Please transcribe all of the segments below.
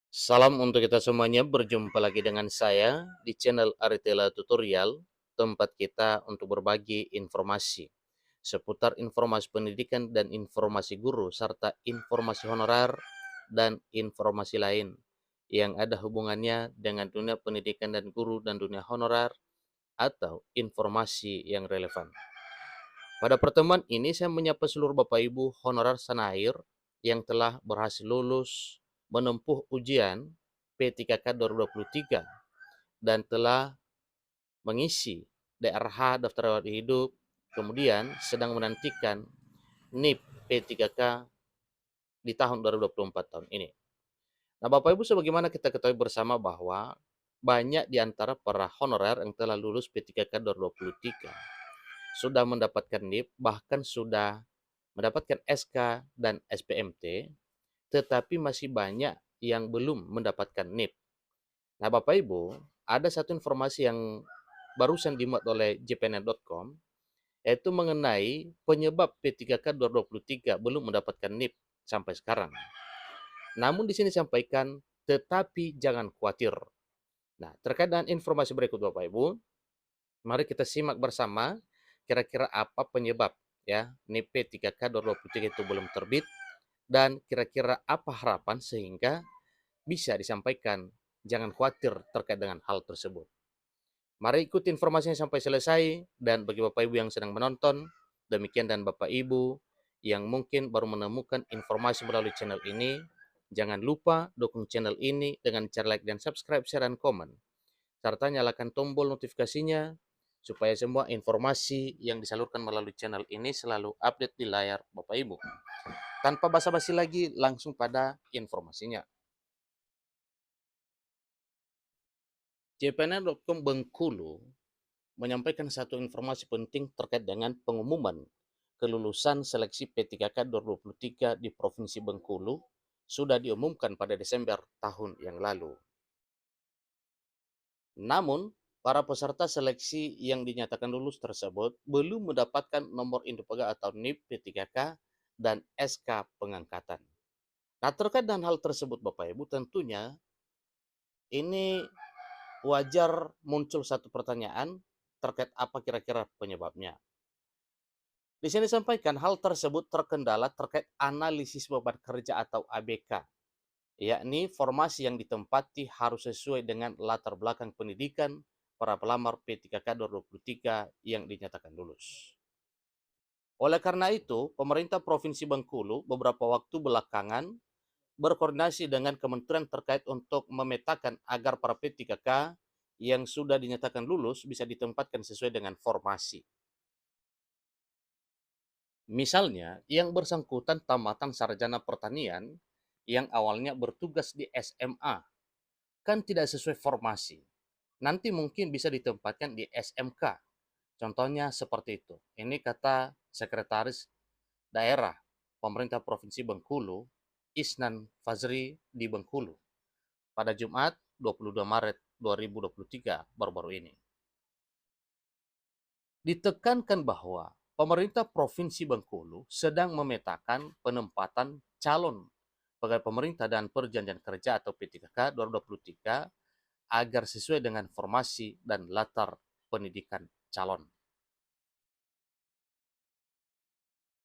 Salam untuk kita semuanya, berjumpa lagi dengan saya di channel Aritela Tutorial, tempat kita untuk berbagi informasi seputar informasi pendidikan dan informasi guru, serta informasi honorer dan informasi lain yang ada hubungannya dengan dunia pendidikan dan guru dan dunia honorer atau informasi yang relevan. Pada pertemuan ini saya menyapa seluruh Bapak Ibu honorer Sanair yang telah berhasil lulus menempuh ujian P3K 2023 dan telah mengisi DRH daftar rawat hidup, kemudian sedang menantikan NIP P3K di tahun 2024 tahun ini. Nah, Bapak Ibu, sebagaimana kita ketahui bersama bahwa banyak di antara para honorer yang telah lulus P3K 2023 sudah mendapatkan NIP, bahkan sudah mendapatkan SK dan SPMT, tetapi masih banyak yang belum mendapatkan NIP. Nah, Bapak Ibu, ada satu informasi yang barusan dimuat oleh jpnet.com, yaitu mengenai penyebab P3K 2023 belum mendapatkan NIP sampai sekarang. Namun di sini disampaikan, tetapi jangan khawatir. Nah, terkait dengan informasi berikut Bapak Ibu, mari kita simak bersama kira-kira apa penyebab ya NIP P3K 2023 itu belum terbit, dan kira-kira apa harapan sehingga bisa disampaikan. Jangan khawatir terkait dengan hal tersebut. Mari ikuti informasinya sampai selesai, dan bagi Bapak Ibu yang sedang menonton, demikian, dan Bapak Ibu yang mungkin baru menemukan informasi melalui channel ini, jangan lupa dukung channel ini dengan cara like dan subscribe, share, dan komen, serta nyalakan tombol notifikasinya supaya semua informasi yang disalurkan melalui channel ini selalu update di layar Bapak Ibu. Tanpa basa-basi lagi, langsung pada informasinya. jpnet.com Bengkulu menyampaikan satu informasi penting terkait dengan pengumuman kelulusan seleksi P3K 2023 di Provinsi Bengkulu sudah diumumkan pada Desember tahun yang lalu. Namun, para peserta seleksi yang dinyatakan lulus tersebut belum mendapatkan nomor induk pegang atau NIP P3K dan SK pengangkatan. Nah, terkait dengan hal tersebut Bapak Ibu, tentunya ini wajar muncul satu pertanyaan terkait apa kira-kira penyebabnya. Di sini disampaikan hal tersebut terkendala terkait analisis beban kerja atau ABK, yakni formasi yang ditempati harus sesuai dengan latar belakang pendidikan para pelamar P3K 2023 yang dinyatakan lulus. Oleh karena itu, pemerintah Provinsi Bengkulu beberapa waktu belakangan berkoordinasi dengan kementerian terkait untuk memetakan agar para P3K yang sudah dinyatakan lulus bisa ditempatkan sesuai dengan formasi. Misalnya, yang bersangkutan tamatan sarjana pertanian yang awalnya bertugas di SMA, kan tidak sesuai formasi. Nanti mungkin bisa ditempatkan di SMK. Contohnya seperti itu. Ini kata Sekretaris Daerah Pemerintah Provinsi Bengkulu, Isnan Fazri di Bengkulu, pada Jumat 22 Maret 2023 baru-baru ini. Ditekankan bahwa pemerintah Provinsi Bengkulu sedang memetakan penempatan calon pegawai pemerintah dan perjanjian kerja atau P3K 2023 agar sesuai dengan formasi dan latar pendidikan calon.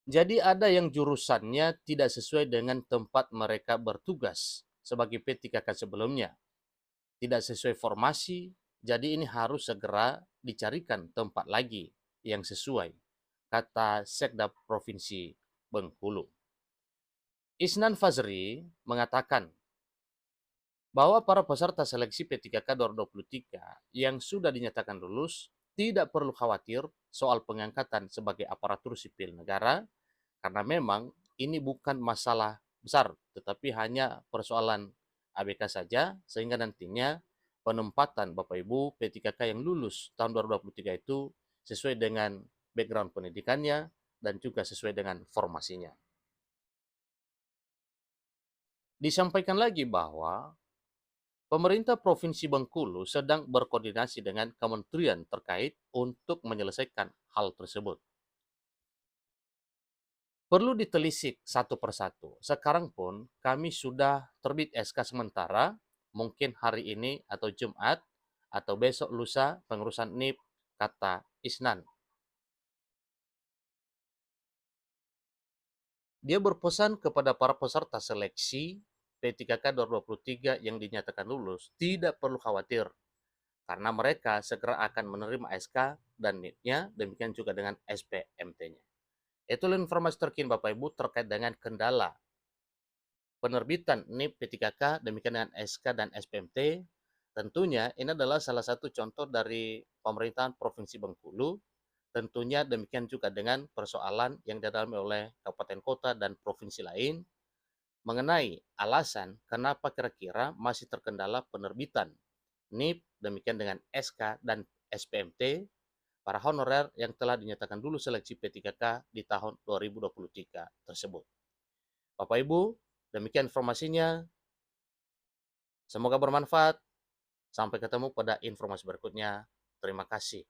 Jadi ada yang jurusannya tidak sesuai dengan tempat mereka bertugas sebagai P3K sebelumnya, tidak sesuai formasi, jadi ini harus segera dicarikan tempat lagi yang sesuai, kata Sekda Provinsi Bengkulu. Isnan Fazri mengatakan bahwa para peserta seleksi P3K 2023 yang sudah dinyatakan lulus tidak perlu khawatir soal pengangkatan sebagai aparatur sipil negara, karena memang ini bukan masalah besar, tetapi hanya persoalan ABK saja, sehingga nantinya penempatan Bapak Ibu P3K yang lulus tahun 2023 itu sesuai dengan background pendidikannya dan juga sesuai dengan formasinya. Disampaikan lagi bahwa pemerintah Provinsi Bengkulu sedang berkoordinasi dengan kementerian terkait untuk menyelesaikan hal tersebut. Perlu ditelisik satu persatu. Sekarang pun kami sudah terbit SK sementara, mungkin hari ini atau Jumat, atau besok lusa pengurusan NIP, kata Isnan. Dia berpesan kepada para peserta seleksi P3K 2023 yang dinyatakan lulus, tidak perlu khawatir, karena mereka segera akan menerima SK dan NIP-nya, demikian juga dengan SPMT-nya. Itulah informasi terkini Bapak Ibu terkait dengan kendala penerbitan NIP P3K, demikian dengan SK dan SPMT. Tentunya ini adalah salah satu contoh dari pemerintahan Provinsi Bengkulu. Tentunya demikian juga dengan persoalan yang dialami oleh kabupaten kota dan provinsi lain mengenai alasan kenapa kira-kira masih terkendala penerbitan NIP, demikian dengan SK dan SPMT para honorer yang telah dinyatakan dulu seleksi P3K di tahun 2023 tersebut. Bapak Ibu, demikian informasinya. Semoga bermanfaat. Sampai ketemu pada informasi berikutnya. Terima kasih.